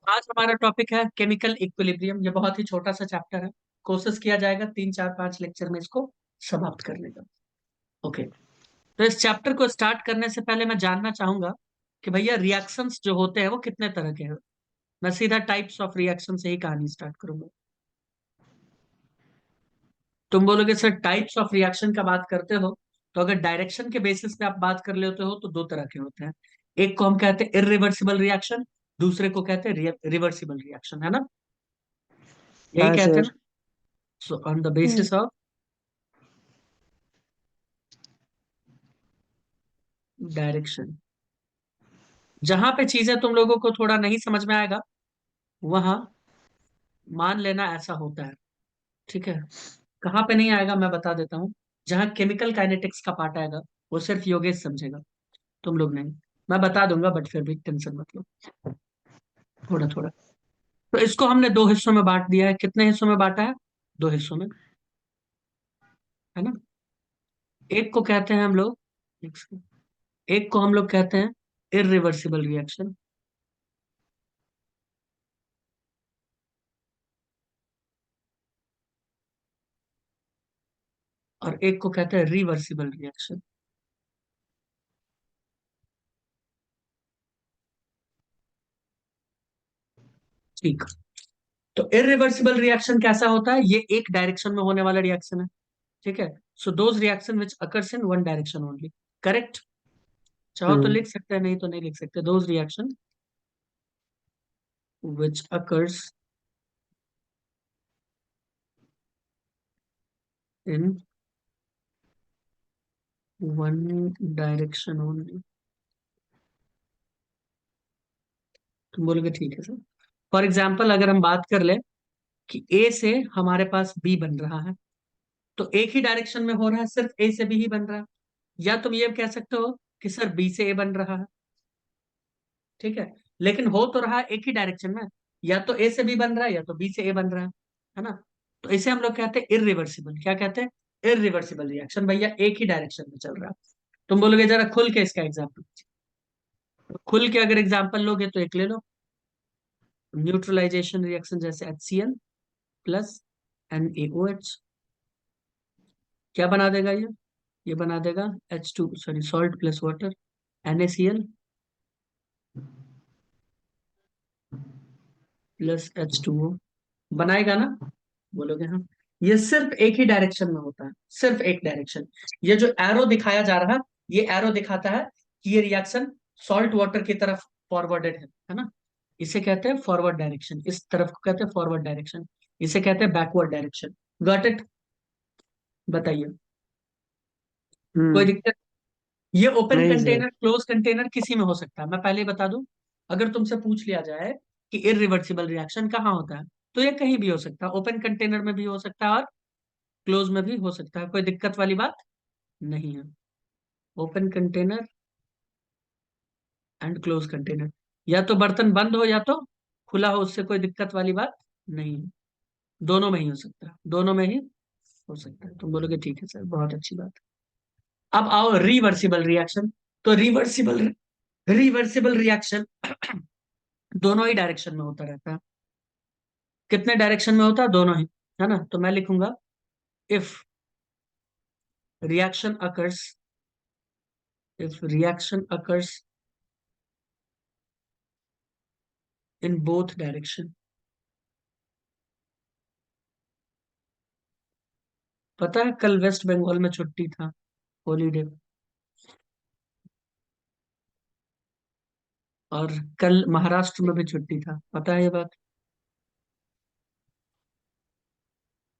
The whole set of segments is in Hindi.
आज हमारा टॉपिक है केमिकल इक्विलिब्रियम। ये बहुत ही छोटा सा चैप्टर है। कोशिश किया जाएगा 3 4 5 लेक्चर में इसको समाप्त करने का। ओके, तो इस चैप्टर को स्टार्ट करने से पहले मैं जानना चाहूंगा कि भैया रिएक्शंस जो होते हैं वो कितने तरह के हैं। मैं सीधा टाइप्स ऑफ रिएक्शन से ही कहानी स्टार्ट करूंगा। तुम बोलोगे सर टाइप्स ऑफ रिएक्शन का बात करते हो, तो अगर डायरेक्शन के बेसिस पे आप बात कर लेते हो तो दो तरह के होते हैं। एक को हम कहते हैं इरिवर्सिबल रिएक्शन, दूसरे को कहते हैं रिवर्सिबल रिएक्शन, है ना? यही हाँ कहते हैं सर। ना। So on the hmm. Basis of direction, जहां पे चीजें तुम लोगों को थोड़ा नहीं समझ में आएगा वहां मान लेना ऐसा होता है। ठीक है, कहाँ पे नहीं आएगा मैं बता देता हूँ। जहां केमिकल काइनेटिक्स का पार्ट आएगा वो सिर्फ योगेश समझेगा, तुम लोग नहीं। मैं बता दूंगा बट फिर भी टेंशन मत लो, थोड़ा थोड़ा। तो इसको हमने दो हिस्सों में बांट दिया है। कितने हिस्सों में बांटा है? दो हिस्सों में, है ना। एक को कहते हैं हम लोग, एक को हम लोग कहते हैं इरिवर्सिबल रिएक्शन, और एक को कहते हैं रिवर्सिबल रिएक्शन। ठीक, तो इरिवर्सिबल रिएक्शन कैसा होता है? ये एक डायरेक्शन में होने वाला रिएक्शन है। ठीक है, so those reaction which occurs in one direction only. Correct? चाहो तो हम्म। लिख सकते हैं, नहीं तो नहीं लिख सकते। Those reaction which occurs in one direction only. तुम बोलोगे ठीक है सर। फॉर एग्जाम्पल अगर हम बात कर ले कि ए से हमारे पास बी बन रहा है, तो एक ही डायरेक्शन में हो रहा है, सिर्फ ए से बी ही बन रहा है। या तुम ये कह सकते हो कि सर बी से ए बन रहा है। ठीक है, लेकिन हो तो रहा है एक ही डायरेक्शन में। या तो ए से बी बन रहा है या तो बी से ए बन रहा है ना। तो इसे हम लोग कहते हैं इरिवर्सिबल। क्या कहते हैं? Irreversible reaction. भैया एक ही डायरेक्शन में चल रहा है। तुम बोलोगे जरा खुल के इसका एग्जाम्पल। तो खुल के अगर एग्जाम्पल लोगे तो एक ले लो, न्यूट्रलाइजेशन रिएक्शन जैसे HCl प्लस NaOH। क्या बना देगा ये बना देगा H2, sorry salt plus water, NaCl plus H2O। बनाएगा ना? बोलोगे हाँ। ये सिर्फ एक ही डायरेक्शन में होता है, सिर्फ एक डायरेक्शन। ये जो एरो दिखाया जा रहा है, ये एरो दिखाता है कि ये रिएक्शन सॉल्ट वाटर की तरफ फॉरवर्डेड है ना। इसे कहते हैं फॉरवर्ड डायरेक्शन, इस तरफ को कहते हैं फॉरवर्ड डायरेक्शन। इसे कहते हैं बैकवर्ड डायरेक्शन। Got it? बताइए, कोई हम्म। दिक्कत? ये ओपन नहीं सर। कंटेनर क्लोज कंटेनर किसी में हो सकता है। मैं पहले ही बता दूं, अगर तुमसे पूछ लिया जाए कि इरिवर्सिबल रिएक्शन कहाँ होता है, तो ये कहीं भी हो सकता है। ओपन कंटेनर में भी हो सकता है और क्लोज में भी हो सकता है। कोई दिक्कत वाली बात नहीं है। Open container and close container, या तो बर्तन बंद हो या तो खुला हो, उससे कोई दिक्कत वाली बात नहीं है। दोनों में ही हो सकता है, दोनों में ही हो सकता है। तुम बोलोगे ठीक है सर, बहुत अच्छी बात है। अब आओ रिवर्सिबल रिएक्शन। तो रिवर्सिबल रिवर्सिबल रिएक्शन दोनों ही डायरेक्शन में होता रहता है। कितने डायरेक्शन में होता है? दोनों ही, है ना। तो मैं लिखूंगा if reaction occurs, if reaction occurs in both direction. पता है कल वेस्ट बंगाल में छुट्टी था, हॉलीडे, और कल महाराष्ट्र में भी छुट्टी था। पता है ये बात?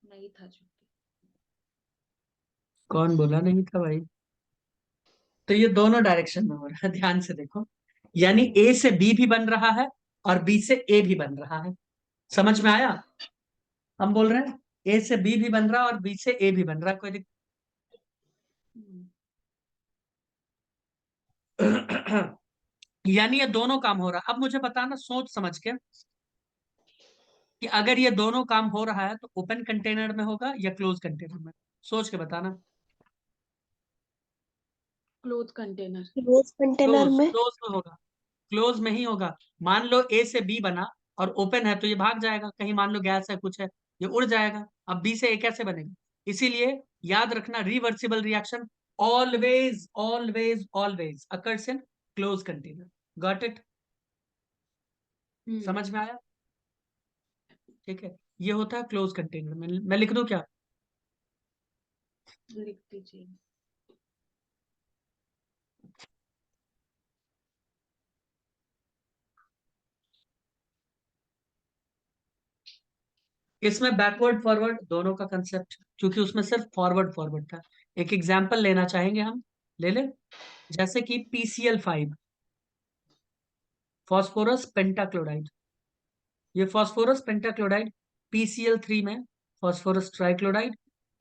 नहीं था छुट्टी। कौन बोला नहीं था भाई? तो ये दोनों डायरेक्शन में हो रहा है, ध्यान से देखो। यानी ए से बी भी बन रहा है और बी से ए भी बन रहा है। समझ में आया? हम बोल रहे हैं ए से बी भी बन रहा है और बी से ए भी बन रहा है। कोई दिक्कत? यानी ये दोनों काम हो रहा है। अब मुझे बताना सोच समझ के कि अगर ये दोनों काम हो रहा है तो ओपन कंटेनर में होगा या क्लोज कंटेनर में? सोच के बताना। Close container. रोज कंटेनर क्लोज, में। क्लोज में होगा, क्लोज में ही होगा। मान लो ए से बी बना और ओपन है तो ये भाग जाएगा, कहीं मान लो गैस है कुछ है, ये उड़ जाएगा। अब बी से ए कैसे बनेगा? इसीलिए याद रखना, reversible reaction always always always occurs in close container. Got it? हम्म। समझ में आया? ठीक है, ये होता है क्लोज कंटेनर। मैं लिख दूं क्या? लिख दीजिए। इसमें बैकवर्ड फॉरवर्ड दोनों का कंसेप्ट, क्योंकि उसमें सिर्फ फॉरवर्ड फॉरवर्ड था। एक एग्जाम्पल लेना चाहेंगे हम, ले ले। जैसे कि PCl5, फॉस्फोरस पेंटाक्लोराइड। ये फॉस्फोरस पेंटाक्लोराइड PCl3 में फॉस्फोरस ट्राइक्लोराइड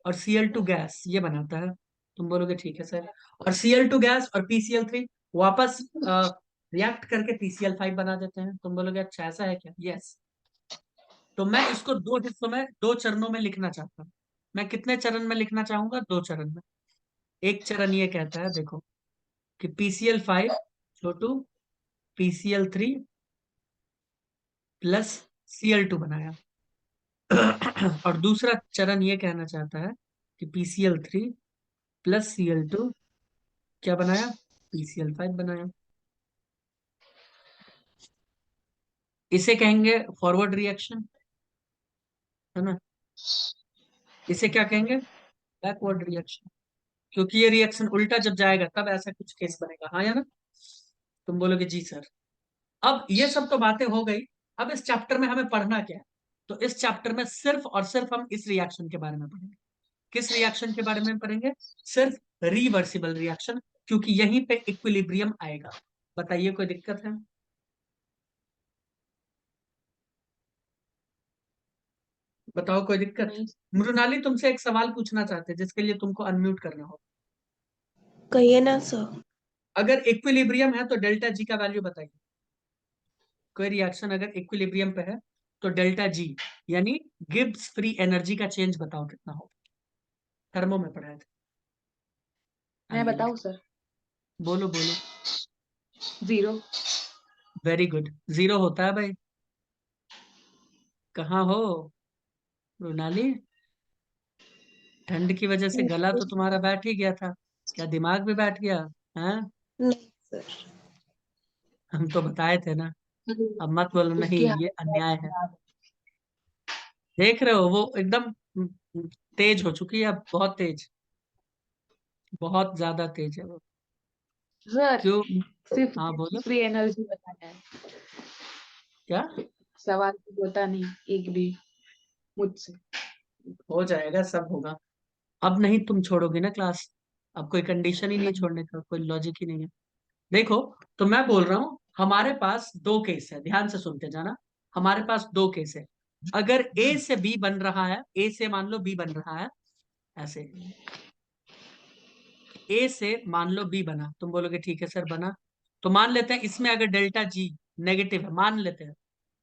और Cl2 गैस ये बनाता है। तुम बोलोगे ठीक है सर, और Cl2 गैस और PCl3 वापस रिएक्ट करके PCl5 बना देते हैं। तुम बोलोगे अच्छा ऐसा है क्या? यस। तो मैं इसको दो हिस्सों में, दो चरणों में लिखना चाहता हूँ। मैं कितने चरण में लिखना चाहूंगा? दो चरण में। एक चरण ये कहता है, देखो, कि PCl5 छोटू PCl3 प्लस Cl2 बनाया। और दूसरा चरण ये कहना चाहता है कि PCl3 प्लस Cl2 क्या बनाया? PCl5 बनाया। इसे कहेंगे फॉरवर्ड रिएक्शन, है ना? इसे क्या कहेंगे? Backward reaction. क्योंकि ये रिएक्शन उल्टा जब जाएगा तब ऐसा कुछ केस बनेगा, हाँ या ना? तुम बोलोगे जी सर। अब ये सब तो बातें हो गई। अब इस चैप्टर में हमें पढ़ना क्या है? तो इस चैप्टर में सिर्फ और सिर्फ हम इस रिएक्शन के बारे में पढ़ेंगे। किस रिएक्शन के बारे में पढ़ेंगे? सिर्फ रिवर्सिबल रिएक्शन, क्योंकि यहीं पे इक्विलिब्रियम आएगा। बताइए, कोई दिक्कत है? बताओ, कोई दिक्कत? नहीं। मृणाली तुमसे एक सवाल पूछना चाहते हैं, जिसके लिए तुमको अनम्यूट करना हो। कहिए ना सर। अगर इक्विलिब्रियम है तो डेल्टा जी का वैल्यू बताइए। कोई रिएक्शन अगर इक्विलिब्रियम पे है तो डेल्टा जी, यानी गिब्स फ्री एनर्जी का चेंज बताओ कितना हो। थर्मो में पढ़ाया था। मैं आइए, बताऊं सर? बोलो बोलो। 0। वेरी गुड, जीरो होता है भाई। कहाँ हो मृणाली? ठंड की वजह से गला तो तुम्हारा बैठ ही गया था, क्या दिमाग भी बैठ गया? हैं? नहीं सर। हम तो बताए थे ना। अब मत बोलो नहीं, उसकी ये हालत बहुत अन्याय है। खराब देख रहे हो, वो एकदम तेज हो चुकी है, अब बहुत तेज, बहुत ज्यादा तेज है वो। है सर। क्यों? सिर्फ हाँ बोलो। फ्री एनर्जी बताया है। क्या? सवाल तो होता नहीं एक भी मुझसे। हो जाएगा, सब होगा। अब नहीं तुम छोड़ोगे ना क्लास? अब कोई कंडीशन ही नहीं नहीं। छोड़ने का, कोई लॉजिक ही नहीं है। देखो, तो मैं बोल रहा हूं, हमारे पास दो केस है, ध्यान से सुनते जाना। हमारे पास दो केस है। अगर ए से बी बन रहा है, ए से मान लो बी बन रहा है, ऐसे। ए से मान लो बी बना, तुम बोलोगे ठीक है सर बना। तो मान लेते हैं इसमें अगर डेल्टा जी नेगेटिव है, मान लेते हैं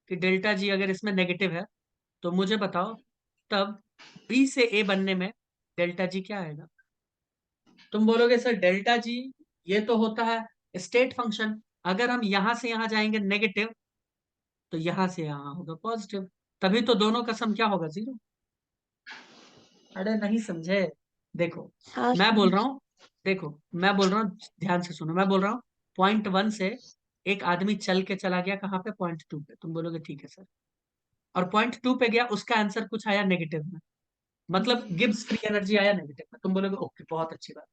कि डेल्टा जी अगर इसमें नेगेटिव है, तो मुझे बताओ तब बी से ए बनने में डेल्टा जी क्या आएगा? तुम बोलोगे सर डेल्टा जी ये तो होता है स्टेट फंक्शन, अगर हम यहां से यहां जाएंगे नेगेटिव तो यहां से यहां होगा पॉजिटिव, तभी तो दोनों का सम क्या होगा? जीरो। अरे नहीं समझे? देखो, हाँ मैं बोल सर। रहा हूँ, देखो मैं बोल रहा हूँ, ध्यान से सुनो, मैं बोल रहा हूँ पॉइंट 1 से एक आदमी चल के चला गया कहाँ पे? पॉइंट 2 पे। तुम बोलोगे ठीक है सर, और पॉइंट 2 पे गया, उसका आंसर कुछ आया नेगेटिव में, मतलब गिब्स फ्री एनर्जी आया नेगेटिव में। तुम बोलोगे ओके बहुत अच्छी बात।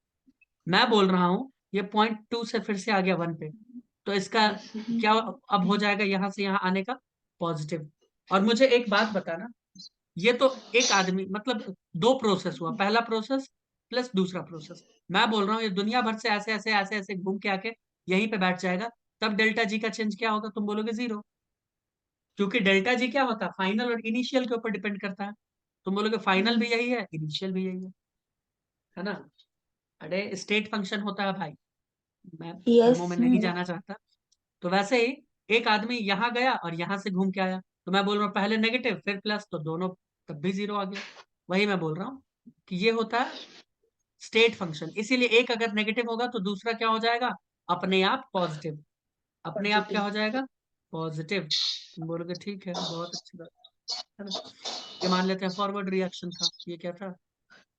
मैं बोल रहा हूँ ये पॉइंट 2 से फिर से आ गया 1 पे, तो इसका क्या अब हो जाएगा यहां से यहां आने का? पॉजिटिव। और मुझे एक बात बताना, ये तो एक आदमी मतलब दो प्रोसेस हुआ, पहला प्रोसेस प्लस दूसरा प्रोसेस। मैं बोल रहा हूँ ये दुनिया भर से ऐसे ऐसे ऐसे ऐसे घूम के आके यहीं पे बैठ जाएगा, तब डेल्टा जी का चेंज क्या होगा? तुम बोलोगे जीरो, क्योंकि डेल्टा जी क्या होता है? फाइनल और इनिशियल के ऊपर डिपेंड करता है। तुम बोलोगे फाइनल भी यही है, इनिशियल भी यही है ना? अरे स्टेट फंक्शन होता है भाई, मैं यस थर्मो में नहीं सर। जाना चाहता। तो वैसे ही एक आदमी यहाँ गया और यहाँ से घूम के आया, तो मैं बोल रहा हूँ पहले नेगेटिव फिर प्लस, तो दोनों तब भी जीरो आ गया। वही मैं बोल रहा हूँ कि ये होता है स्टेट फंक्शन, इसीलिए एक अगर नेगेटिव होगा तो दूसरा क्या हो जाएगा? अपने आप पॉजिटिव। अपने आप क्या पॉजिटिव। हो जाएगा? पॉजिटिव। तुम बोलोगे ठीक है, बहुत अच्छी बात है ना। ये मान लेते हैं फॉरवर्ड रिएक्शन था। ये क्या था?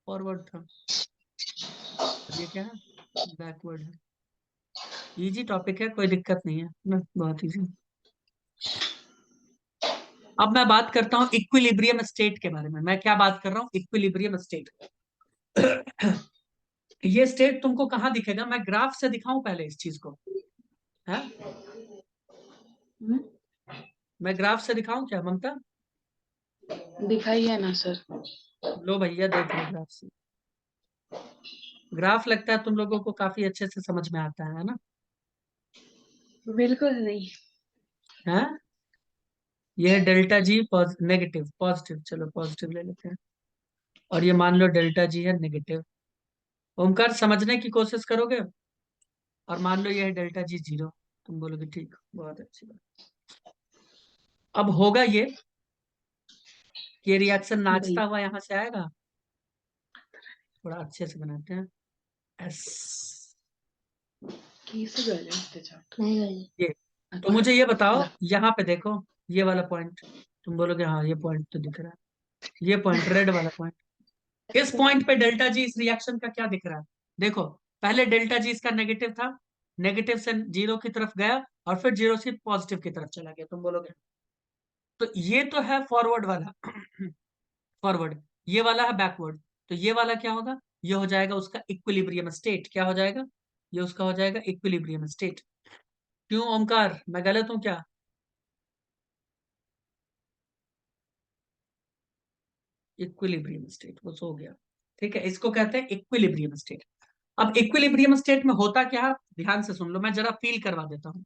फॉरवर्ड था। और ये क्या है? बैकवर्ड है। इजी टॉपिक है, कोई दिक्कत नहीं है ना, बहुत इजी। अब मैं बात करता हूँ इक्विलिब्रियम स्टेट के बारे में। मैं क्या बात कर रहा हूँ? Equilibrium state. ये स्टेट तुमको कहाँ दिखेगा? मैं ग्राफ से दिखाऊं पहले इस चीज को, है? मैं ग्राफ से दिखाऊं क्या ममता? दिखाइए ना सर। लो भैया देख लो ग्राफ से। ग्राफ लगता है तुम लोगों को काफी अच्छे से समझ में आता है ना? बिल्कुल नहीं। है? ये है डेल्टा जी नेगेटिव, पॉजिटिव, चलो पॉजिटिव ले लेते हैं। और ये मान लो डेल्टा जी है नेगेटिव। ओमकार समझने की कोशिश करोगे? और मान लो ये है डेल्टा जी जीरो। तुम बोलोगे ठीक, बहुत अच्छी बात। अब होगा ये कि रिएक्शन भाई नाचता हुआ यहां से आएगा। थोड़ा अच्छे से बनाते हैं। एस, कैसे गए इसके साथ? नहीं गई। ये। तो अच्छा मुझे ये बताओ, ला। यहाँ पे देखो ये वाला पॉइंट। तुम बोलोगे हाँ ये पॉइंट तो दिख रहा है, ये पॉइंट रेड वाला पॉइंट। इस पॉइंट पे डेल्टा जी इस रिएक्शन का क्या दिख रहा है? देखो, पहले डेल्टा जी इसका नेगेटिव था, नेगेटिव से जीरो की तरफ गया और फिर जीरो से पॉजिटिव की तरफ चला गया। तुम बोलोगे तो ये तो है फॉरवर्ड वाला। फॉरवर्ड। ये वाला है बैकवर्ड। तो ये वाला क्या होगा? ये हो जाएगा उसका इक्विलिब्रियम स्टेट। क्या हो जाएगा? ये उसका हो जाएगा इक्विलिब्रियम स्टेट। क्यों ओमकार, मैं गलत हूं क्या? इक्विलिब्रियम स्टेट वो सो गया। ठीक है, इसको कहते हैं इक्विलिब्रियम स्टेट। अब इक्विलिब्रियम स्टेट में होता क्या है, ध्यान से सुन लो, मैं जरा फील करवा देता हूँ।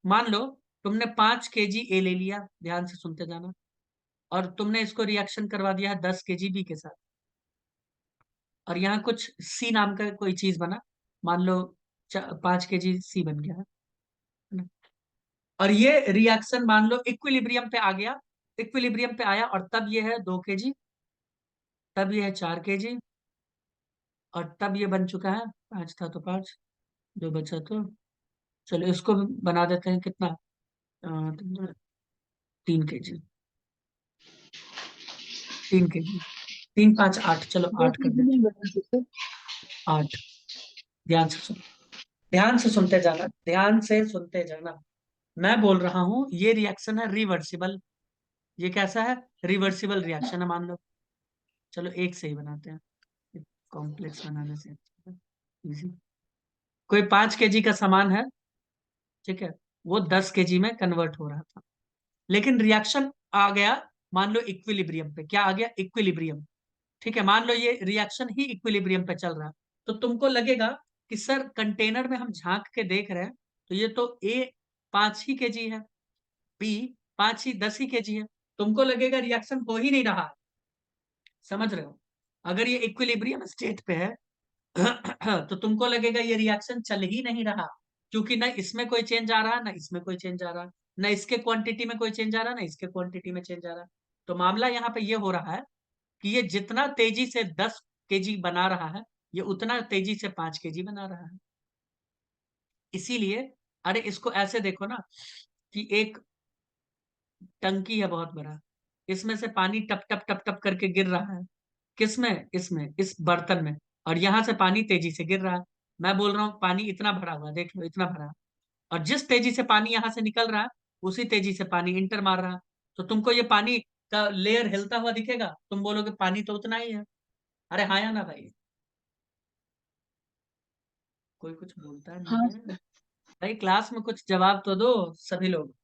मान लो तुमने 5 kg ए ले लिया, ध्यान से सुनते जाना, और तुमने इसको रिएक्शन करवा दिया है 10 kg बी के साथ। और यहाँ कुछ सी नाम का कोई चीज बना, मान लो 5 kg सी बन गया है ना? और ये रिएक्शन मान लो इक्विलिब्रियम पे आ गया, इक्विलिब्रियम पे आया, और तब ये है 2 kg, तब ये है 4 kg, और तब ये बन चुका है 5 था तो 5, जो बचा तो, चलो इसको भी बना देते हैं कितना, 3 kg, 3 kg, 3 5 8, चलो 8 कर देते नहीं बता सकते। हैं, 8। ध्यान से सुनो, ध्यान से सुनते जाना, ध्यान से सुनते जाना। मैं बोल रहा हूं ये रिएक्शन है रिवर्सिबल। ये कैसा है? रिवर्सिबल रिएक्शन है, मान लो। चलो एक से ही बनाते हैं, कॉम्प्लेक्स बनाने से इजी। कोई 5 kg का सामान है, ठीक है, वो 10 kg में कन्वर्ट हो रहा था, लेकिन रिएक्शन आ गया मान लो इक्विलिब्रियम पे। क्या आ गया? इक्विलिब्रियम। ठीक है, मान लो ये रिएक्शन ही इक्विलिब्रियम पे चल रहा है। तो तुमको लगेगा कि सर कंटेनर में हम झांक के देख रहे हैं, तो ये तो ए 5 ही kg है, बी 10 ही kg है। तुमको लगेगा रिएक्शन हो ही नहीं रहा है। समझ रहे हो? अगर ये इक्विलिब्रियम स्टेट पे है तो तुमको लगेगा ये रिएक्शन चल ही नहीं रहा, क्योंकि ना इसमें कोई चेंज आ रहा, ना इसमें कोई चेंज आ रहा, ना इसके क्वांटिटी में कोई चेंज आ रहा, ना इसके क्वांटिटी में चेंज आ रहा। तो मामला यहाँ पे ये हो रहा है कि ये जितना तेजी से 10 kg बना रहा है, ये उतना तेजी से 5 kg बना रहा है। इसीलिए, अरे इसको ऐसे देखो ना, कि एक टंकी है बहुत बड़ा, इसमें से पानी टप टप टप टप करके गिर रहा है। किसमें? इसमें, इस बर्तन में। और यहां से पानी तेजी से गिर रहा है। मैं बोल रहा हूँ पानी इतना भरा हुआ है, देख लो इतना भरा है। और जिस तेजी से पानी यहां से निकल रहा है, उसी तेजी से पानी इंटर मार रहा है। तो तुमको ये पानी का लेयर हिलता हुआ दिखेगा, तुम बोलोगे पानी तो उतना ही है। अरे हाँ या ना भाई? कोई कुछ बोलता नहीं हाँ है सर। भाई, क्लास में कुछ जवाब तो दो सभी लोग।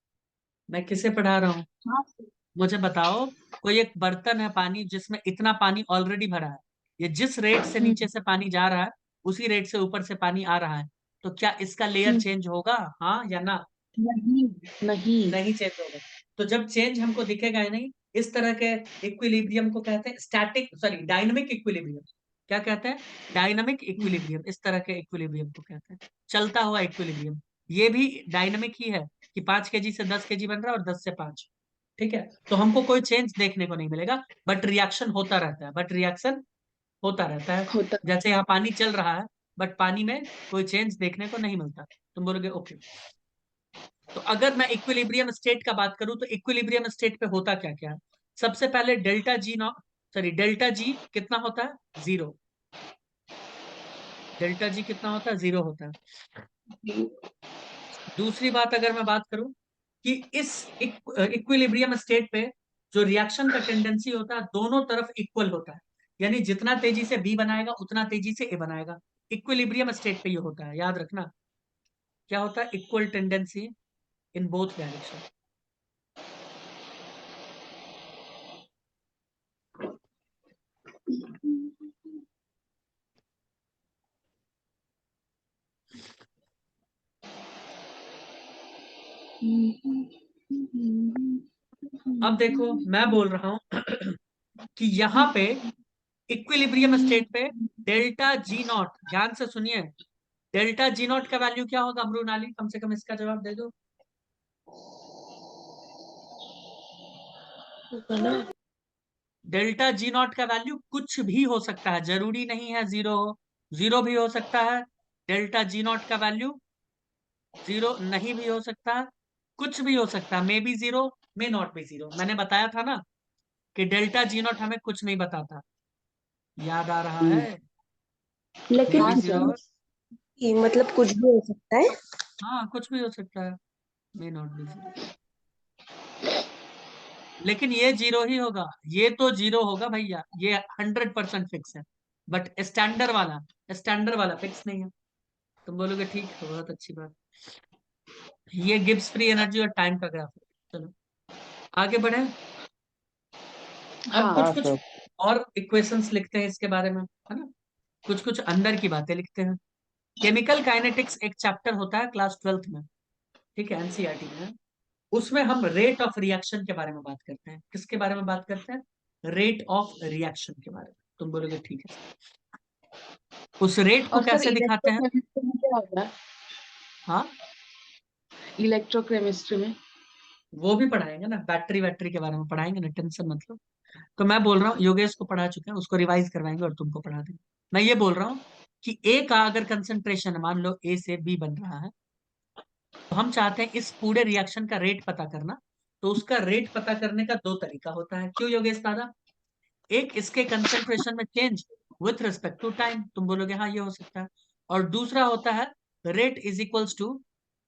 मैं किसे पढ़ा रहा हूँ? हाँ सर। मुझे बताओ, कोई एक बर्तन है पानी जिसमें इतना पानी ऑलरेडी भरा है, ये जिस रेट से नीचे से पानी जा रहा है, उसी रेट से ऊपर से पानी आ रहा है। तो क्या इसका लेयर हम्म, चेंज होगा, हाँ या ना? नहीं नहीं। नहीं चेंज होगा। तो जब चेंज हमको दिखेगा ही नहीं, इस तरह के इक्विलिब्रियम को कहते हैं स्टैटिक, सॉरी डायनामिक इक्विलिब्रियम। क्या कहते हैं? Dynamic equilibrium. इस तरह के इक्विलिब्रियम को कहते हैं चलता हुआ इक्विलिब्रियम। ये भी डायनामिक ही है, कि 5 kg से 10 kg बन रहा है और 10 से 5। ठीक है, तो हमको कोई चेंज देखने को नहीं मिलेगा, बट रिएक्शन होता रहता है, बट रिएक्शन होता रहता है। होता। जैसे यहाँ पानी चल रहा है, बट पानी में कोई चेंज देखने को नहीं मिलता। तुम बोलोगे ओके, तो अगर मैं इक्विलिब्रियम स्टेट का बात करूं तो इक्विलिब्रियम स्टेट पे होता क्या क्या है? सबसे पहले delta G not, sorry delta G कितना होता है? 0। डेल्टा जी कितना होता है? 0 होता है। दूसरी बात अगर मैं बात करूं कि इस इक्विलिब्रियम स्टेट पे जो रिएक्शन का टेंडेंसी होता है दोनों तरफ इक्वल होता है, यानी जितना तेजी से बी बनाएगा उतना तेजी से ए बनाएगा। इक्विलिब्रियम स्टेट पे ये होता है, याद रखना। क्या होता है? Equal tendency in both direction. अब देखो मैं बोल रहा हूं कि यहां पे इक्विलिब्रियम स्टेट पे डेल्टा जी नॉट, ध्यान से सुनिए, डेल्टा जी नॉट का वैल्यू क्या होगा? अमरुनाली कम से कम इसका जवाब दे दो। डेल्टा जी नॉट का वैल्यू कुछ भी हो सकता है, जरूरी नहीं है 0 हो, 0 भी हो सकता है। डेल्टा जी नॉट का वैल्यू 0 नहीं भी हो सकता है, कुछ भी हो सकता है, may be 0, may not be 0। मैंने बताया था ना कि डेल्टा जी नॉट हमें कुछ नहीं बताता, याद आ रहा है? मे लेकिन बी हाँ सर। 0, ये मतलब कुछ भी हो सकता है। हाँ कुछ भी हो सकता है, मे नॉट बी 0, लेकिन ये 0 ही होगा, ये तो 0 होगा भैया, ये 100% फिक्स है। बट स्टैंडर्ड वाला फिक्स नहीं है। तुम बोलोगे ठीक है, बहुत अच्छी बात। ये गिब्स फ्री एनर्जी और टाइम का ग्राफ है। चलो आगे बढ़े। अब हाँ कुछ हाँ कुछ सर। और इक्वेशंस लिखते हैं इसके बारे में, है ना? कुछ कुछ अंदर की बातें लिखते हैं। केमिकल काइनेटिक्स एक चैप्टर होता है क्लास 12th में, ठीक है, एनसीईआरटी में है। उसमें हम रेट ऑफ रिएक्शन के बारे में बात करते हैं। किसके बारे में बात करते हैं? रेट ऑफ रिएक्शन के बारे में। तुम बोलोगे ठीक है, उस रेट को और सर कैसे दिखाते हैं? इलेक्ट्रोकेमिस्ट्री में क्या होगा? हाँ इलेक्ट्रोकेमिस्ट्री में वो भी पढ़ाएंगे ना, बैटरी वैटरी के बारे में पढ़ाएंगे ना, टेंशन मतलब। तो मैं बोल रहा हूँ योगेश को पढ़ा चुके हैं, उसको रिवाइज करवाएंगे और तुमको पढ़ा देंगे। मैं ये बोल रहा हूँ कि ए का अगर कंसंट्रेशन मान लो ए से बी बन रहा है, तो हम चाहते हैं इस पूरे रिएक्शन का रेट पता करना। तो उसका रेट पता करने का दो तरीका होता है, क्यों योगेश दादा? एक इसके कंसंट्रेशन में change with respect to time, तुम बोलोगे हाँ ये हो सकता है। और दूसरा होता है रेट इज इक्वल्स टू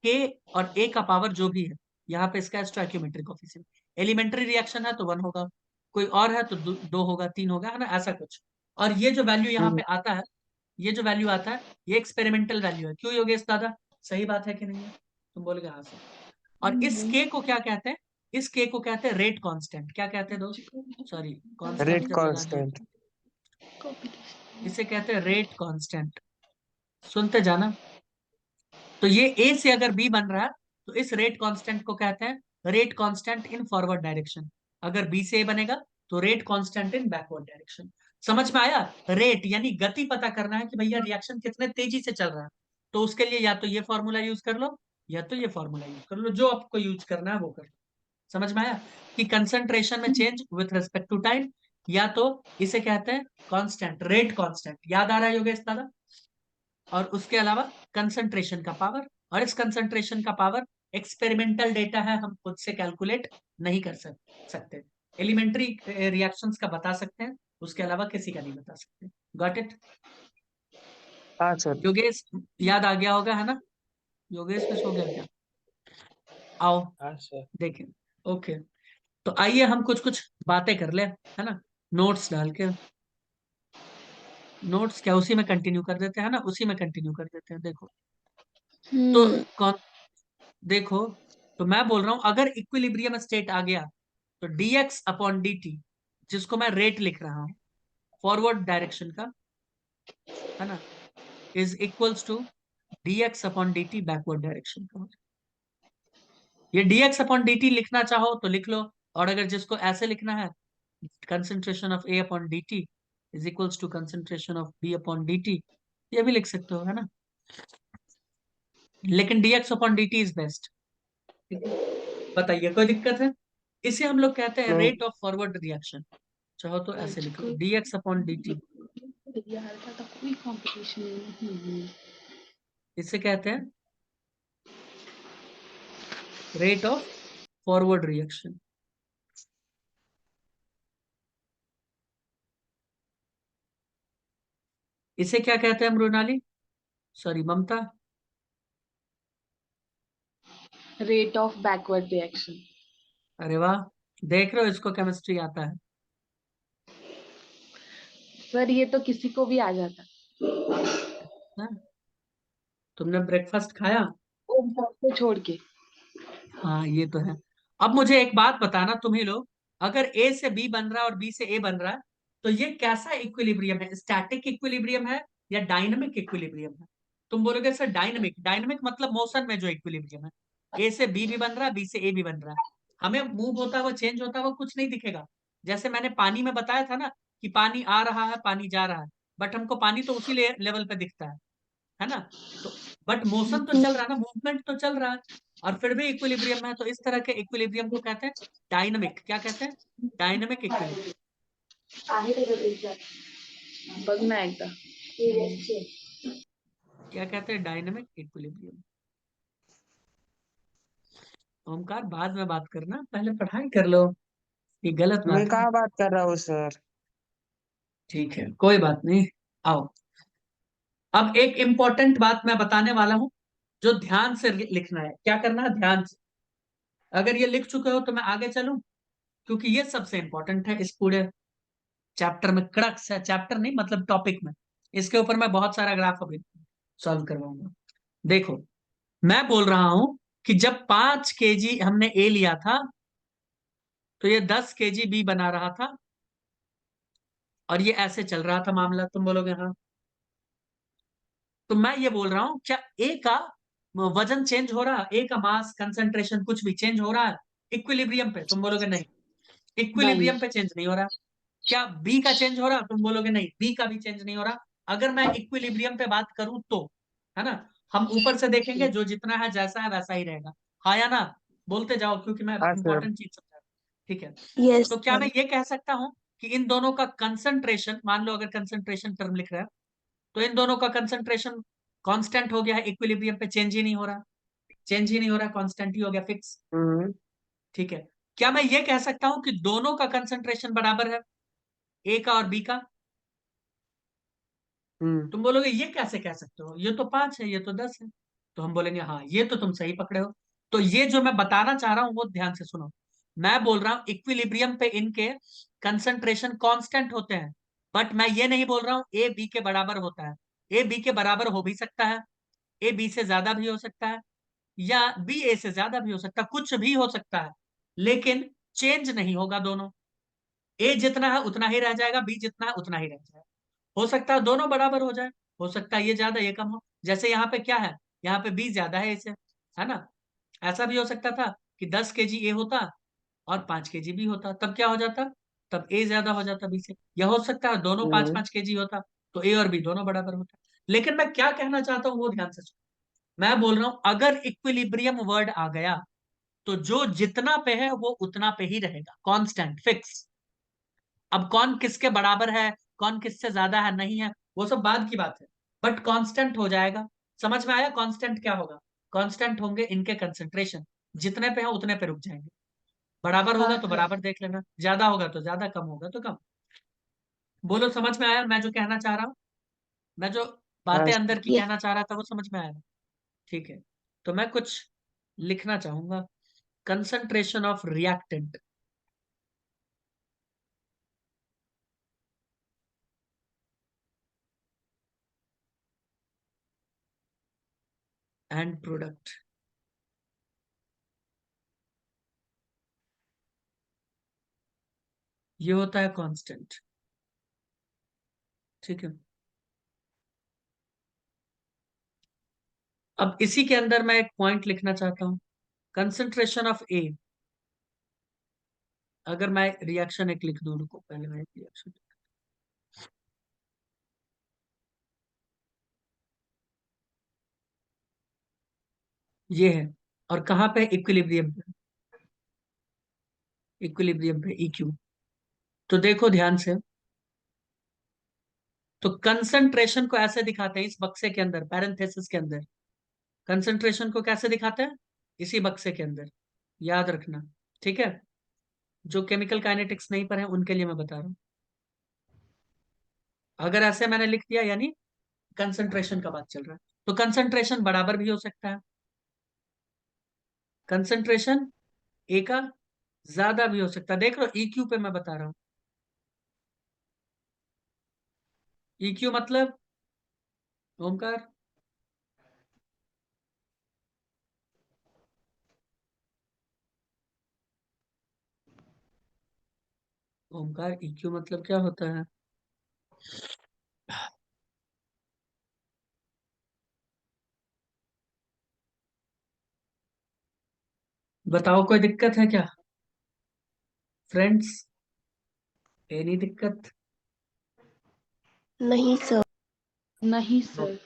के और ए का पावर जो भी है, यहाँ पे इसका स्टोइकियोमेट्रिक कोएफिशिएंट। एलिमेंट्री रिएक्शन है तो 1 होगा, कोई और है तो 2 होगा, 3 होगा, है ना, ऐसा कुछ। और ये जो वैल्यू यहाँ पे आता है, ये जो वैल्यू आता है ये एक्सपेरिमेंटल वैल्यू है, क्यों योगेश दादा? सही बात है कि नहीं है? तुम बोलोगे हाँ सर। और इस के को क्या कहते हैं? इस के को कहते हैं रेट कांस्टेंट। क्या कहते हैं दोस्त? सॉरी, कांस्टेंट रेट जब लगा दिया, कांस्टेंट। इसे कहते हैं रेट कांस्टेंट। सुनते जाना। तो ये ए से अगर बी बन रहा है तो इस रेट कांस्टेंट को कहते हैं rate constant in forward direction. अगर बी से ए बनेगा तो rate constant in backward direction. समझ में आया? रेट यानी गति पता करना है कि भैया रिएक्शन कितने तेजी से चल रहा है, तो उसके लिए या तो ये फॉर्मूला यूज कर लो या तो ये फॉर्मूला यूज कर लो, जो आपको यूज करना है वो कर लो। समझ में आया कि कंसंट्रेशन में change with respect to time, या तो इसे कहते हैं कांस्टेंट, रेट कांस्टेंट। याद आ रहा है योगेश दादा? और उसके अलावा कंसंट्रेशन का पावर, और इस कंसंट्रेशन का पावर एक्सपेरिमेंटल डेटा है, हम खुद से कैलकुलेट नहीं कर सकते। एलिमेंट्री रिएक्शंस का बता सकते हैं, उसके अलावा किसी का नहीं बता सकते। Got it? हाँ सर। योगेश याद आ गया होगा, है ना? योगेश कुछ हो गया क्या? आओ हाँ सर। देखें। ओके, तो आइए हम कुछ कुछ बातें कर ले, है ना, नोट्स डाल के। नोट्स क्या, उसी में कंटिन्यू कर देते हैं ना, उसी में कंटिन्यू कर देते हैं। देखो तो कौन, देखो, तो मैं बोल रहा हूं अगर इक्विलिब्रियम स्टेट आ गया तो dx अपॉन dt, जिसको मैं रेट लिख रहा हूं फॉरवर्ड डायरेक्शन का, है ना, is equals to dx upon dt backward direction का। ये dx अपॉन dt लिखना चाहो तो लिख लो, और अगर जिसको ऐसे लिखना है concentration of a upon dt is equals to concentration of b upon dt, ये भी लिख सकते हो, है ना। लेकिन dx upon dt is best. बताइए कोई दिक्कत है? इसे हम लोग कहते हैं नहीं। Rate of forward reaction. चाहो तो ऐसे लिख लो dx अपॉन dt, यार का कोई कंपटीशन नहीं है। इसे कहते हैं रेट ऑफ फॉरवर्ड रिएक्शन। इसे क्या कहते हैं Mrinali, sorry Mamata? Rate of backward reaction. अरे वाह, देख रहे हो इसको केमिस्ट्री आता है। सर ये तो किसी को भी आ जाता। हाँ? तुमने ब्रेकफास्ट खाया? ओम सर को छोड़ के। हाँ ये तो है। अब मुझे एक बात बताना तुम ही लोग, अगर ए से बी बन रहा है और बी से ए बन रहा है, तो ये कैसा इक्विलिब्रियम है? स्टैटिक इक्विलिब्रियम है या डायनामिक इक्विलिब्रियम है? तुम बोलोगे सर डायनामिक। डायनामिक मतलब मोशन में जो इक्विलिब्रियम है। ए से बी भी बन रहा है, बी से ए भी बन रहा है, हमें मूव होता है वो, चेंज होता है वो, कुछ नहीं दिखेगा। जैसे मैंने पानी में बताया था ना कि पानी आ रहा है, पानी जा रहा है, बट हमको पानी तो उसी लेवल पे दिखता है ना? तो बट मोशन तो चल रहा है ना, मूवमेंट तो चल रहा है, और फिर भी इक्विलिब्रियम में है। तो इस तरह के इक्विलिब्रियम को कहते हैं डायनामिक। क्या कहते हैं? Dynamic equilibrium. बघ ना एकदा। क्या कहते हैं? Dynamic equilibrium. ओमकार बाद में बात करना, पहले पढ़ाई कर लो, ये गलत मैं बात है। कहाँ बात कर रहा हूँ सर। ठीक है कोई बात नहीं, आओ। अब एक इंपॉर्टेंट बात मैं बताने वाला हूं, जो ध्यान से लिखना है। क्या करना है? ध्यान से। अगर ये लिख चुके हो तो मैं आगे चलूं, क्योंकि ये सबसे इंपॉर्टेंट है इस पूरे चैप्टर में। क्रक्स है, चैप्टर नहीं मतलब टॉपिक में। इसके ऊपर मैं बहुत सारा ग्राफ अभी सॉल्व करवाऊंगा। देखो, मैं बोल रहा हूं कि जब 5 kg हमने ए लिया था, तो ये 10 kg बी बना रहा था, और ये ऐसे चल रहा था मामला। तुम बोलोगे हाँ। तो मैं ये बोल रहा हूं, क्या ए का वजन चेंज हो रहा है? ए का मास, कंसंट्रेशन, कुछ भी चेंज हो रहा है इक्विलिब्रियम पे? तुम बोलोगे नहीं, नहीं। इक्विलिब्रियम पे चेंज नहीं हो रहा। क्या बी का चेंज हो रहा? तुम बोलोगे नहीं, बी का भी चेंज नहीं हो रहा। अगर मैं इक्विलिब्रियम पे बात करूं तो, है ना, हम ऊपर से देखेंगे जो जितना है जैसा है वैसा ही रहेगा। हाँ या ना? बोलते जाओ, क्योंकि मैं हाँ सर। इंपॉर्टेंट चीज समझा रहा हूं। ठीक है। यस तो क्या मैं सर। ये कह सकता हूं कि इन दोनों का कंसंट्रेशन, मान लो अगर कंसंट्रेशन टर्म लिख रहा है, तो इन दोनों का कंसंट्रेशन कांस्टेंट हो गया है, इक्विलिब्रियम पे चेंज ही नहीं हो रहा। चेंज ही नहीं हो रहा, कांस्टेंट ही हो गया, फिक्स। हम्म। ठीक है। क्या मैं ये कह सकता हूं कि दोनों का कंसंट्रेशन बराबर है, ए का और बी का? हम्म। तुम बोलोगे ये कैसे कह सकते हो, ये तो 5 है, ये तो 10 है। तो हम बोलेंगे हाँ, ये तो तुम सही पकड़े हो। तो ये जो मैं बताना चाह रहा हूं वो ध्यान से सुनो। मैं बोल रहा हूं इक्विलिब्रियम पे इनके कंसंट्रेशन कांस्टेंट होते हैं, बट मैं ये नहीं बोल रहा हूं ए बी के बराबर होता है। ए बी के बराबर हो भी सकता है, ए बी से ज्यादा भी हो सकता है, या बी ए से ज्यादा भी हो सकता है, कुछ भी हो सकता है, लेकिन चेंज नहीं होगा दोनों। ए जितना है उतना ही रह जाएगा, बी जितना है उतना ही रह जाएगा। हो सकता है दोनों बराबर हो जाए, हो सकता है ये ज्यादा ये कम हो। जैसे यहाँ पे क्या है, यहाँ पे बी ज्यादा है इसे, है ना? ऐसा भी हो सकता था कि 10 kg ए होता और 5 kg बी होता, तब क्या हो जाता? तब ए ज्यादा हो जाता बी से। यह हो सकता है दोनों पांच हम्म। पांच के जी होता, तो ए और बी दोनों बराबर होता। लेकिन मैं क्या कहना चाहता हूँ वो ध्यान से सुनो। मैं बोल रहा हूं अगर इक्विलिब्रियम वर्ड आ गया, तो जो जितना पे है वो उतना पे ही रहेगा, कांस्टेंट, फिक्स। अब कौन किसके बराबर है, कौन किससे ज्यादा है नहीं है, वो सब बाद की बात है, बट कांस्टेंट हो जाएगा। समझ में आया? कांस्टेंट क्या होगा? कांस्टेंट होंगे इनके कंसंट्रेशन, जितने पे है उतने पे रुक जाएंगे। बराबर हाँ होगा तो सर। बराबर देख लेना, ज्यादा होगा तो ज्यादा, कम होगा तो कम। बोलो समझ में आया मैं जो कहना चाह रहा हूँ? मैं जो हाँ बातें सर। अंदर की यस। कहना चाह रहा था वो समझ में आया ना? ठीक है। तो मैं कुछ लिखना चाहूंगा, concentration of reactant and product. ये होता है कांस्टेंट। ठीक है। अब इसी के अंदर मैं एक पॉइंट लिखना चाहता हूं, कंसंट्रेशन ऑफ ए। अगर मैं रिएक्शन एक लिख दूं, रुको पहले मैं एक रिएक्शन, ये है, और कहां पे? इक्विलिब्रियम पे, इक्विलिब्रियम पे EQ। तो देखो ध्यान से, तो कंसंट्रेशन को ऐसे दिखाते हैं इस बक्से के अंदर, पैरेंथेसिस के अंदर। कंसंट्रेशन को कैसे दिखाते हैं? इसी बक्से के अंदर याद रखना, ठीक है। जो केमिकल काइनेटिक्स नहीं पढ़े उनके लिए मैं बता रहा हूँ। अगर ऐसे मैंने लिख दिया यानी कंसंट्रेशन का बात चल रहा है, तो कंसंट्रेशन बराबर भी हो सकता है, कंसंट्रेशन ए का ज्यादा भी हो सकता है। देख लो EQ पे मैं बता रहा हूँ। EQ मतलब ओमकार, ओमकार EQ मतलब क्या होता है? बताओ, कोई दिक्कत है क्या फ्रेंड्स? एनी दिक्कत? नहीं सर। नहीं सर।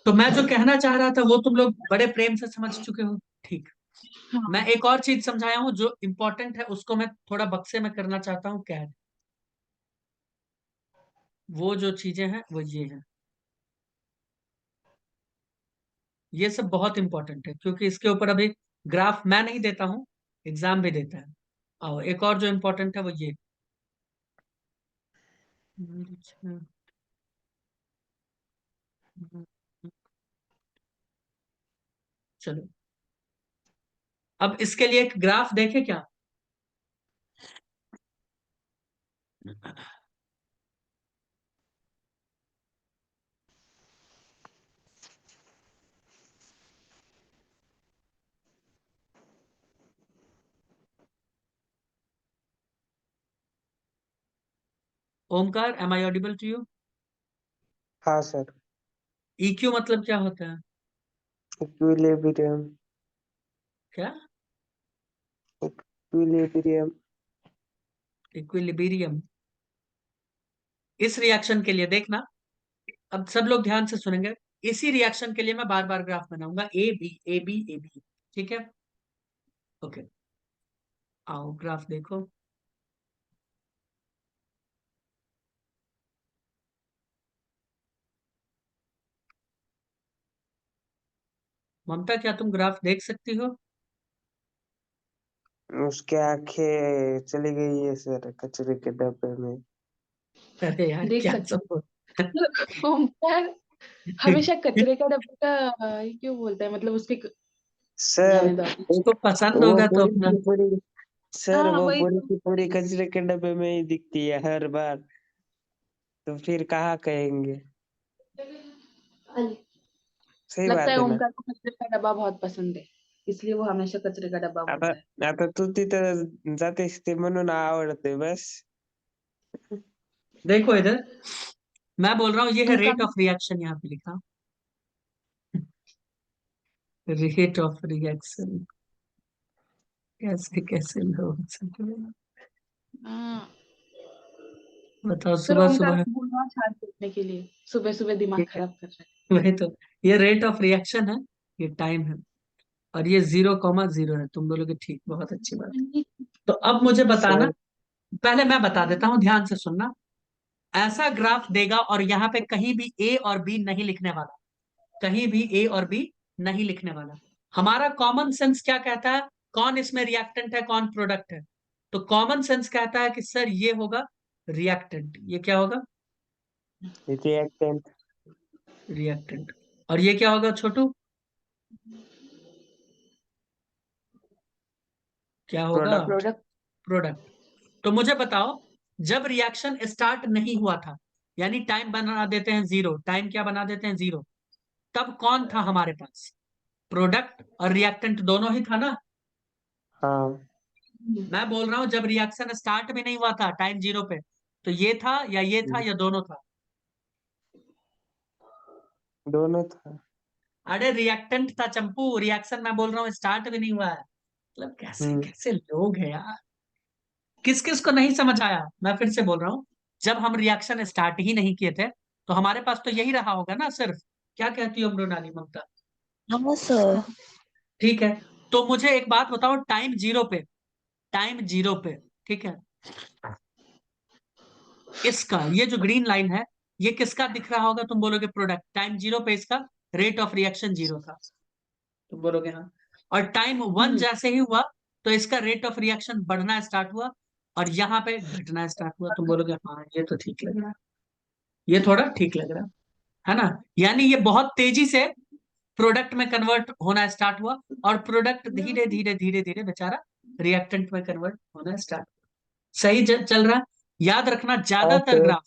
तो मैं जो कहना चाह रहा था वो तुम लोग बड़े प्रेम से समझ चुके हो, ठीक। मैं हाँ। एक और चीज समझाया हूँ जो इंपॉर्टेंट है, उसको मैं थोड़ा बक्से में करना चाहता हूँ कैद। वो जो चीजें हैं वो ये हैं, ये सब बहुत इंपॉर्टेंट है क्योंकि इसके ऊपर अभी ग्राफ मैं नहीं देता हूँ, एग्जाम भी देता है। और एक और जो इंपॉर्टेंट है वो ये, चलो अब इसके लिए एक ग्राफ देखे क्या? Omkar, am I audible to you? हाँ सर। EQ मतलब क्या होता है? इक्विलिब्रियम। क्या? इक्विलिब्रियम। इक्विलिब्रियम। इस रिएक्शन के लिए देखना, अब सब लोग ध्यान से सुनेंगे। इसी रिएक्शन के लिए मैं बार बार ग्राफ बनाऊंगा, A B A B A B, ठीक है। ओके, आओ ग्राफ देखो। ममता, क्या तुम ग्राफ देख सकती हो? उसके आंखें चली गई है सर कचरे के डब्बे में। अरे यार देख क्या सकते सब हो। ओमकार हमेशा कचरे का डब्बा का ये क्यों बोलता है, मतलब उसके सर जाने दो। उसको पसंद वो होगा तो पूरी अपना। की पूरी सर हाँ वो वही पूरी तो। की पूरी कचरे के डब्बे में ही दिखती है हर बार। तो फिर कहाँ कहेंगे? सही लगता बात है है ना। ओमकार को कचरे का डब्बा बहुत पसंद है, इसलिए वो हमेशा कचरे का डब्बा आता बोलता है। आता तू तिथं जातेस ते म्हणून आवडते बस। देखो इधर, मैं बोल रहा हूँ ये है तू का रेट ऑफ रिएक्शन, यहाँ पे लिखा रेट ऑफ रिएक्शन। कैसे कैसे लोग हाँ। बताओ फिर सुबह ओमकार सुबह। को बोलना छान देखने के लिए, सुबह सुबह दिमाग खराब कर रहा वही तो, ये रेट ऑफ रिएक्शन है, ये टाइम है, और ये 0,0 है। तुम बोलोगे ठीक, बहुत अच्छी बात है। है। तो अब मुझे बताना, सर पहले मैं बता देता हूं, ध्यान से सुनना। ऐसा ग्राफ देगा और यहाँ पे कहीं भी ए और बी नहीं लिखने वाला, कहीं भी ए और बी नहीं लिखने वाला। हमारा कॉमन सेंस क्या कहता है, कौन इसमें रिएक्टेंट है कौन प्रोडक्ट है? तो कॉमन सेंस कहता है कि सर ये होगा रिएक्टेंट, ये क्या होगा? रिएक्टेंट। रिएक्टेंट। और ये क्या होगा छोटू? क्या होगा? प्रोडक्ट। प्रोडक्ट। प्रोडक्ट। तो मुझे बताओ, जब रिएक्शन स्टार्ट नहीं हुआ था, यानी टाइम बना देते हैं जीरो, टाइम क्या बना देते हैं जीरो, तब कौन था हमारे पास? प्रोडक्ट और रिएक्टेंट दोनों ही था ना। हाँ मैं बोल रहा हूं जब रिएक्शन स्टार्ट भी नहीं हुआ था टाइम जीरो पे, तो ये था या ये था या दोनों था? दोनों था। अरे रिएक्टेंट था चंपू, रिएक्शन मैं बोल रहा हूँ स्टार्ट भी नहीं हुआ है। मतलब कैसे हम्म। कैसे लोग हैं यार। किस किस को नहीं समझ आया, मैं फिर से बोल रहा हूँ। जब हम रिएक्शन स्टार्ट ही नहीं किए थे तो हमारे पास तो यही रहा होगा ना सिर्फ। क्या कहती हो मृणाली, ममता? हाँ सर। ठीक है, तो मुझे एक बात बताओ, टाइम जीरो पे, टाइम जीरो पे, ठीक है, इसका ये जो ग्रीन लाइन है, ये किसका दिख रहा होगा? तुम बोलोगे प्रोडक्ट। टाइम जीरो पे इसका रेट ऑफ रिएक्शन जीरो था, तुम बोलोगे हाँ। और टाइम 1 हम्म, जैसे ही हुआ तो इसका रेट ऑफ रिएक्शन बढ़ना स्टार्ट हुआ और यहाँ पे घटना स्टार्ट हुआ। तुम बोलोगे हाँ ये तो ठीक लग रहा है, ये थोड़ा ठीक लग रहा है ना। यानी ये बहुत तेजी से प्रोडक्ट में कन्वर्ट होना स्टार्ट हुआ और प्रोडक्ट धीरे धीरे धीरे धीरे बेचारा रिएक्टेंट में कन्वर्ट होना स्टार्ट। सही चल रहा है। याद रखना हाँ ज्यादातर सर। ग्राफ,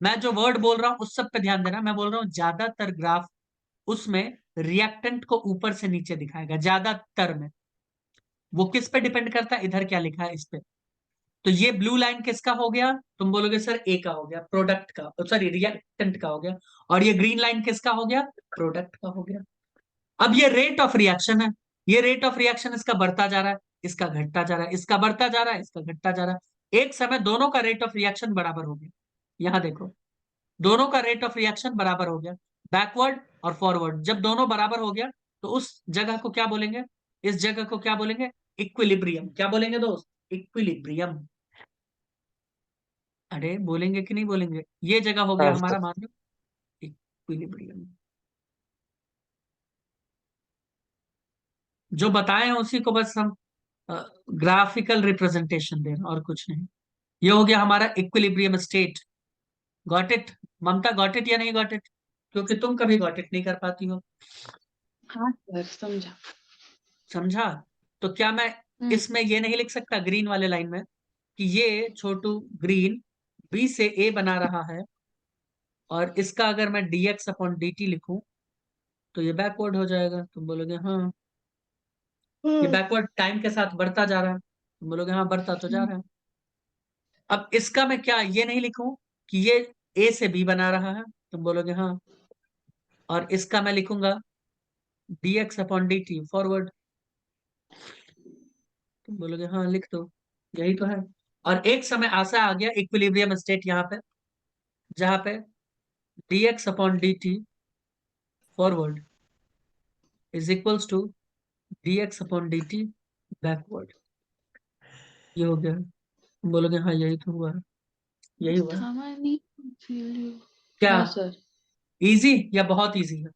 मैं जो वर्ड बोल रहा हूँ उस सब पे ध्यान देना। मैं बोल रहा हूँ ज्यादातर ग्राफ उसमें रिएक्टेंट को ऊपर से नीचे दिखाएगा ज्यादातर में। वो किस पे डिपेंड करता है, इधर क्या लिखा है इस पे। तो ये ब्लू लाइन किसका हो गया, तुम बोलोगे सर ए का हो गया, प्रोडक्ट का, सॉरी रिएक्टेंट का हो गया। और ये ग्रीन लाइन किसका हो गया, प्रोडक्ट का हो गया। अब ये रेट ऑफ रिएक्शन है, ये रेट ऑफ रिएक्शन इसका बढ़ता जा रहा है, इसका घटता जा रहा है, इसका बढ़ता जा रहा है, इसका घटता जा रहा है। एक समय दोनों का रेट ऑफ रिएक्शन बराबर हो गया। यहां देखो, दोनों का रेट ऑफ रिएक्शन बराबर हो गया, बैकवर्ड और फॉरवर्ड। जब दोनों बराबर हो गया तो उस जगह को क्या बोलेंगे, इस जगह को क्या बोलेंगे, इक्विलिब्रियम। क्या बोलेंगे दोस्त, इक्विलिब्रियम। अरे बोलेंगे कि नहीं बोलेंगे, ये जगह हो गया हाँ हमारा, सर। मान लो इक्विलिब्रियम। जो बताए हैं उसी को बस हम ग्राफिकल रिप्रेजेंटेशन दे रहे हैं और कुछ नहीं। ये हो गया हमारा equilibrium state. Got it Mamata, got it या नहीं गॉट इट, क्योंकि तुम कभी गॉट इट नहीं कर पाती हो। हाँ सर समझा। समझा। तो क्या मैं हम्म, इसमें ये नहीं लिख सकता ग्रीन वाले लाइन में कि ये छोटू ग्रीन बी से ए बना रहा है और इसका अगर मैं dx अपॉन dt लिखूं तो ये बैकवर्ड हो जाएगा। तुम बोलोगे हाँ, ये बैकवर्ड टाइम के साथ बढ़ता जा रहा है। तुम बोलोगे हाँ बढ़ता तो जा रहा है। अब इसका मैं क्या ये नहीं लिखूं कि ये ए से बी बना रहा है। तुम बोलोगे हाँ। और इसका मैं लिखूंगा dx अपॉन dt फॉरवर्ड। तुम बोलोगे हाँ लिख दो, यही तो है। और एक समय ऐसा आ गया इक्विलिब्रियम स्टेट यहाँ पे, जहां पे dx upon dt forward is equals to dx upon dt backward. ये हो गया। तुम बोलोगे हाँ यही तो हुआ है, यही हुआ है। सामान्य feel you। क्या हाँ सर। इजी या बहुत इजी है,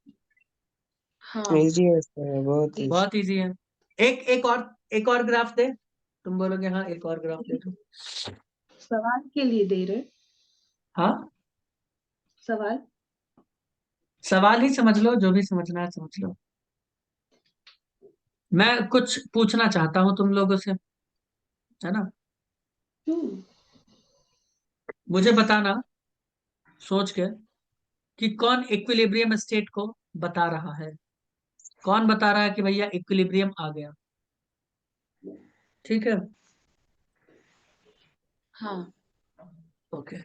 हाँ इजी है सर, बहुत इजी। बहुत इजी है। एक और ग्राफ दे। तुम बोलोगे हाँ एक और ग्राफ दे दो। सवाल के लिए दे रहे, हाँ सवाल। सवाल ही समझ लो, जो भी समझना है समझ लो। मैं कुछ पूछना चाहता हूँ तुम लोगों से, है ना। हम्म, मुझे बताना सोच के कि कौन इक्विलिब्रियम स्टेट को बता रहा है, कौन बता रहा है कि भैया इक्विलिब्रियम आ गया। ठीक है, हाँ। ओके।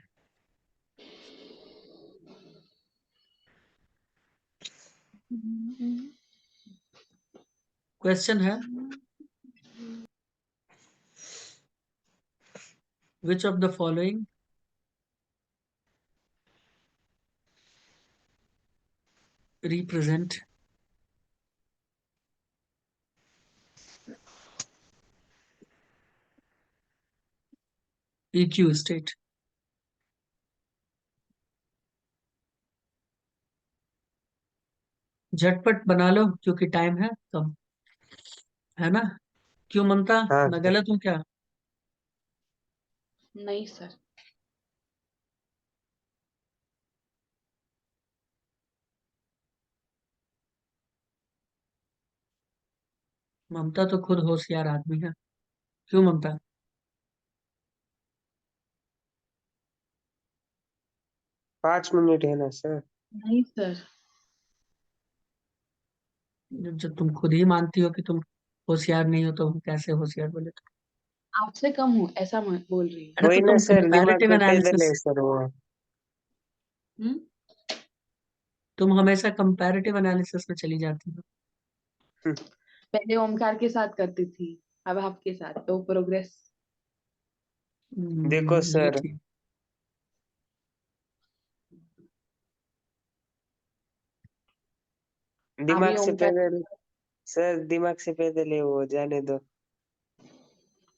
क्वेश्चन है, which of the following represent EQ state। झटपट बना लो क्योंकि टाइम है कम, है ना। क्यों ममता, हाँ मैं सर। गलत हूँ क्या। नहीं सर। ममता तो खुद होशियार आदमी है। क्यों ममता। 5 मिनट है ना सर। नहीं सर। जब तुम खुद ही मानती हो कि तुम होशियार नहीं हो तो हम कैसे होशियार बोले तो। आपसे कम हूँ ऐसा मैं बोल रही हूँ। अरे तो वही ना तुम सर, दिमाग कंपैरेटिव पे पैदल एनालिसिस, है सर वो। हम्म, तुम हमेशा कंपैरेटिव एनालिसिस में चली जाती हो। पहले ओमकार के साथ करती थी, अब आपके साथ, तो प्रोग्रेस। देखो ये सर, ठीक। अभी दिमाग से ओमकार पैदल। सर दिमाग से पैदल है वो, जाने दो।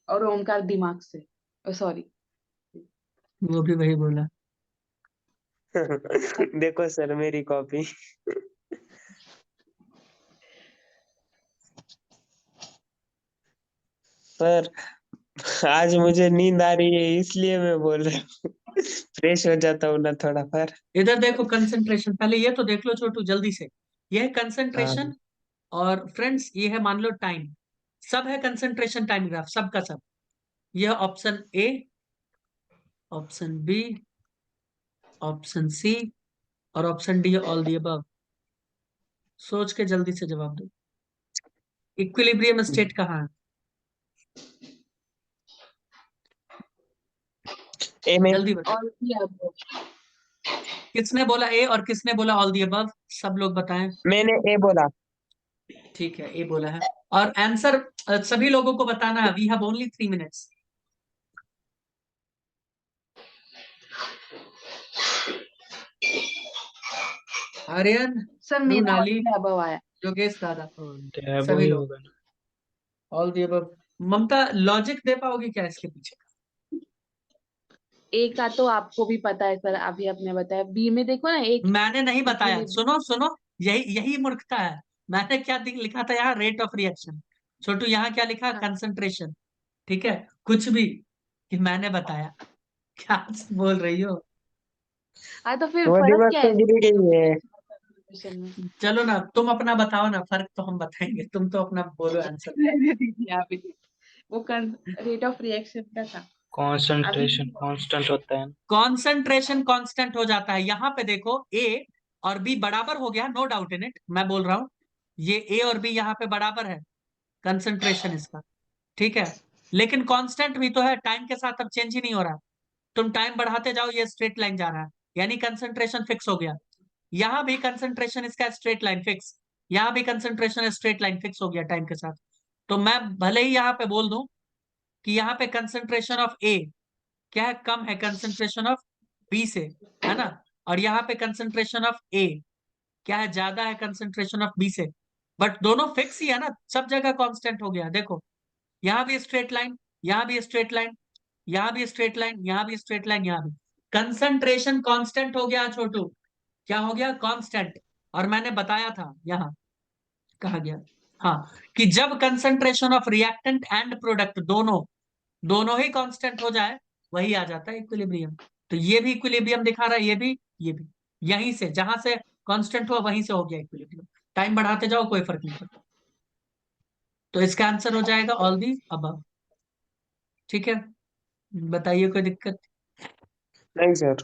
और ओमकार दिमाग से, सॉरी। वो भी वही बोला। देखो सर मेरी कॉपी। सर आज मुझे नींद आ रही है इसलिए मैं बोल रहा हूँ। फ्रेश हो जाता हूँ ना थोड़ा पर। इधर देखो कंसंट्रेशन, पहले ये तो देख लो छोटू जल्दी से। ये है हाँ कंसंट्रेशन, और फ्रेंड्स ये है मान लो टाइम। सब है कंसंट्रेशन टाइम ग्राफ, सब का सब। यह option A, option B, option C और option D all the above. सोच के जल्दी से जवाब दो। इक्विलिब्रियम स्टेट कहाँ है? ए में। जल्दी बताओ। और भी अब किसने बोला ए और किसने बोला ऑल दी अबव? सब लोग बताएं। मैंने ए बोला। ठीक है, ए बोला है। और आंसर सभी लोगों को बताना है। We have only 3 minutes. Aryan, sir मेरा मृणाली, अबव आया। योगेश दादा, वो सभी ही लोग होगा ना। All the above. Mamta, logic दे पाओगी क्या इसके पीछे? ए का तो आपको भी पता है सर, अभी आपने बताया। बी में देखो ना, एक मैंने नहीं बताया, इक्विलिब्रियम। सुनो सुनो। यही यही मूर्खता है। मैंने क्या लिखा था यहाँ? Rate of reaction. छोटू यहाँ क्या लिखा? हाँ कंसंट्रेशन। ठीक है, कुछ भी कि मैंने बताया। क्या बोल रही हो? तो फिर वो फर्क दिमाग क्या तो है गिर गई है। कंसंट्रेशन में? चलो ना, तुम अपना बताओ ना, फर्क तो हम बताएंगे, तुम तो अपना बोलो आंसर। रहने दीजिए आप ही। वो रेट ऑफ रिएक्शन का था अभी। कंसंट्रेशन कांस्टेंट होता है। कॉन्सेंट्रेशन कांस्टेंट हो जाता है। यहाँ पे देखो, ए और बी बराबर हो गया, नो डाउट इन इट। मैं बोल रहा हूँ ये ए और बी यहाँ पे बराबर है, कंसंट्रेशन इसका। ठीक है, लेकिन कांस्टेंट भी तो है, टाइम के साथ अब चेंज ही नहीं हो रहा। तुम टाइम बढ़ाते जाओ, ये स्ट्रेट लाइन जा रहा है, यानी कंसंट्रेशन फिक्स हो गया। यहाँ भी कंसंट्रेशन इसका स्ट्रेट लाइन फिक्स, यहाँ भी कंसंट्रेशन स्ट्रेट लाइन फिक्स हो गया टाइम के साथ। तो मैं भले ही यहाँ पे बोल दूं कि यहाँ पे कंसंट्रेशन ऑफ ए क्या है, कम है कंसंट्रेशन ऑफ बी से, है ना? और यहाँ पे कंसंट्रेशन ऑफ ए क्या है, ज्यादा है कंसंट्रेशन ऑफ बी से। बट दोनों फिक्स ही है ना, सब जगह कांस्टेंट हो गया। देखो यहाँ भी स्ट्रेट लाइन, यहाँ भी स्ट्रेट लाइन, यहाँ भी स्ट्रेट लाइन, यहाँ भी स्ट्रेट लाइन, यहाँ भी। कंसंट्रेशन कांस्टेंट हो गया छोटू। क्या हो गया? कांस्टेंट। और मैंने बताया था यहाँ, कहा गया, हाँ, कि जब concentration of reactant and product दोनों दोनों ही कांस्टेंट हो जाए, वही आ जाता है इक्विलिब्रियम। तो ये भी इक्विलिब्रियम दिखा रहा है, ये भी, ये भी। यहीं से जहां से कांस्टेंट हुआ वहीं से हो गया इक्विलिब्रियम। टाइम बढ़ाते जाओ, कोई फर्क नहीं पड़ता। तो इसका आंसर हो जाएगा ऑल दी अबव। ठीक है, बताइए कोई दिक्कत? नहीं सर।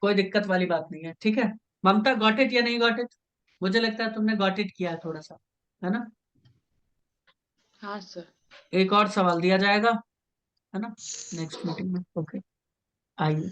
कोई दिक्कत वाली बात नहीं है, ठीक है। ममता, गॉट इट या नहीं गॉट इट? मुझे लगता है तुमने गॉट इट किया है थोड़ा सा, है ना? हाँ सर। एक और सवाल दिया जाएगा, है ना, नेक्स्ट मीटिंग में। ओके, आइए।